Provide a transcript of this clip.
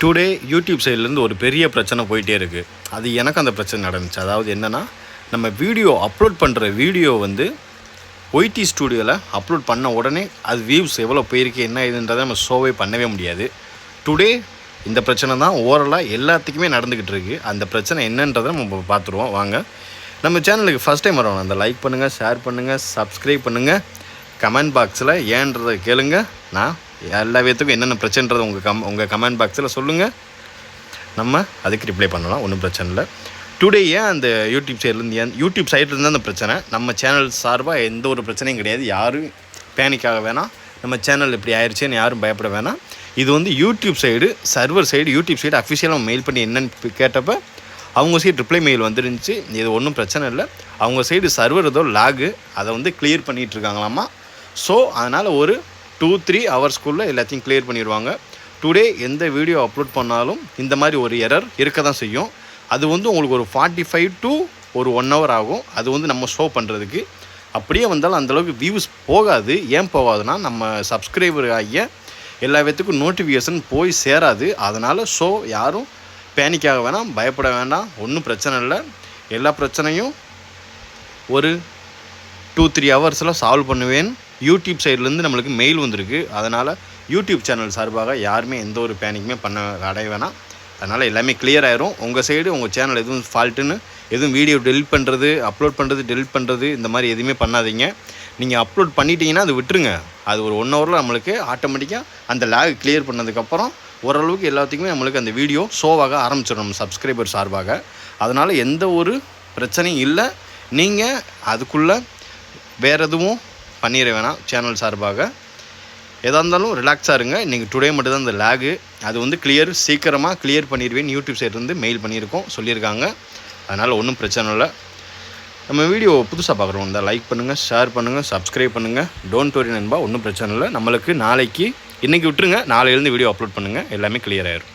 Today YouTube சைட்லேருந்து ஒரு பெரிய பிரச்சனை போயிட்டே இருக்குது. அது எனக்கு அந்த பிரச்சனை நடந்துச்சு. அதாவது என்னென்னா, நம்ம வீடியோ அப்லோட் பண்ணுற வீடியோ வந்து ஒய்டி ஸ்டூடியோவில் அப்லோட் பண்ண உடனே அது வியூஸ் எவ்வளோ போயிருக்கு என்ன இதுன்றதை நம்ம ஷோவே பண்ணவே முடியாது. டுடே இந்த பிரச்சனை தான் ஓவரலாக எல்லாத்துக்குமே நடந்துக்கிட்டு இருக்குது. அந்த பிரச்சனை என்னன்றதை நம்ம பார்த்துருவோம். வாங்க, நம்ம சேனலுக்கு ஃபஸ்ட் டைம் வரணும், அந்த லைக் பண்ணுங்கள், ஷேர் பண்ணுங்கள், சப்ஸ்கிரைப் பண்ணுங்கள், கமெண்ட் பாக்ஸில் ஏன்றதை கேளுங்க. நான் எல்லா பேத்துக்கும் என்னென்ன பிரச்சனைன்றது உங்கள் கமெண்ட் பாக்ஸில் சொல்லுங்கள். நம்ம அதுக்கு ரிப்ளை பண்ணலாம், ஒன்றும் பிரச்சனை இல்லை. டுடே ஏன் அந்த யூடியூப் சைட்லேருந்து அந்த பிரச்சனை, நம்ம சேனல் சார்பாக எந்த ஒரு பிரச்சனையும் கிடையாது. யாரும் பேனிக்காக வேணாம், நம்ம சேனல் இப்படி ஆயிடுச்சேன்னு யாரும் பயப்பட வேணாம். இது வந்து YouTube side server side YouTube side அஃபிஷியலாக மெயில் பண்ணி என்னென்னு கேட்டப்போ அவங்க சைடு ரிப்ளை மெயில் வந்துருந்துச்சு. இது ஒன்றும் பிரச்சனை இல்லை. அவங்க சைடு சர்வர் ஏதோ லாகு, அதை வந்து கிளியர் பண்ணிகிட்ருக்காங்களாமா. ஸோ அதனால் ஒரு 2-3 ஹவர்ஸ்க்குள்ளே எல்லாத்தையும் கிளியர் பண்ணிடுவாங்க. டுடே எந்த வீடியோ அப்லோட் பண்ணாலும் இந்த மாதிரி ஒரு எரர் இருக்க தான் செய்யும். அது வந்து உங்களுக்கு ஒரு 45 to 1 hour ஆகும். அது வந்து நம்ம ஷோ பண்ணுறதுக்கு. அப்படியே வந்தாலும் அந்தளவுக்கு வியூஸ் போகாது. ஏன் போகாதுன்னா, நம்ம சப்ஸ்கிரைபர் ஆகிய எல்லா பேத்துக்கும் நோட்டிஃபிகேஷன் போய் சேராது. அதனால் ஷோ யாரும் பேனிக்காக வேணாம், பயப்பட வேண்டாம், ஒன்றும் பிரச்சனை இல்லை. எல்லா பிரச்சனையும் ஒரு 2-3 ஹவர்ஸில் சால்வ் பண்ணுவேன். யூடியூப் சைட்லேருந்து நம்மளுக்கு மெயில் வந்திருக்கு. அதனால் யூடியூப் சேனல் சார்பாக யாருமே எந்த ஒரு பேனிக்குமே அடைய வேணாம். அதனால் எல்லாமே கிளியர் ஆயிரும். உங்கள் சைடு உங்கள் சேனல் எதுவும் ஃபால்ட்டுன்னு எதுவும் வீடியோ டெலிட் பண்ணுறது, அப்லோட் பண்ணுறது, டெலிட் பண்ணுறது இந்த மாதிரி எதுவுமே பண்ணாதீங்க. நீங்கள் அப்லோட் பண்ணிட்டீங்கன்னா அது விட்டுருங்க. அது ஒரு 1 ஹவரில் நம்மளுக்கு ஆட்டோமேட்டிக்காக அந்த லேக் கிளியர் பண்ணதுக்கப்புறம் ஓரளவுக்கு எல்லாத்துக்குமே நம்மளுக்கு அந்த வீடியோ ஷோவாக ஆரம்பிச்சிடும் நம்ம சப்ஸ்கிரைபர் சார்பாக. அதனால் எந்த ஒரு பிரச்சனையும் இல்லை. நீங்கள் அதுக்குள்ளே வேறு எதுவும் பண்ணிட வேணாம். சேனல் சார்பாக எதாக இருந்தாலும் ரிலாக்ஸாக இருங்க. இன்றைக்கி டுடே மட்டும் தான் இந்த லேகு, அது வந்து சீக்கிரமாக கிளியர் பண்ணிடுவேன். யூடியூப் சைட்லேருந்து மெயில் பண்ணியிருக்கோம், சொல்லியிருக்காங்க. அதனால் ஒன்றும் பிரச்சனை இல்லை. நம்ம வீடியோ புதுசாக பார்க்குறோம், இந்த லைக் பண்ணுங்கள், ஷேர் பண்ணுங்கள், சப்ஸ்கிரைப் பண்ணுங்கள். டோன்ட் வரி நண்பா, ஒன்றும் பிரச்சனை இல்லை. நம்மளுக்கு இன்றைக்கி விட்டுருங்க, நாளையிலேருந்து வீடியோ அப்லோட் பண்ணுங்கள், எல்லாமே கிளியர் ஆயிரும்.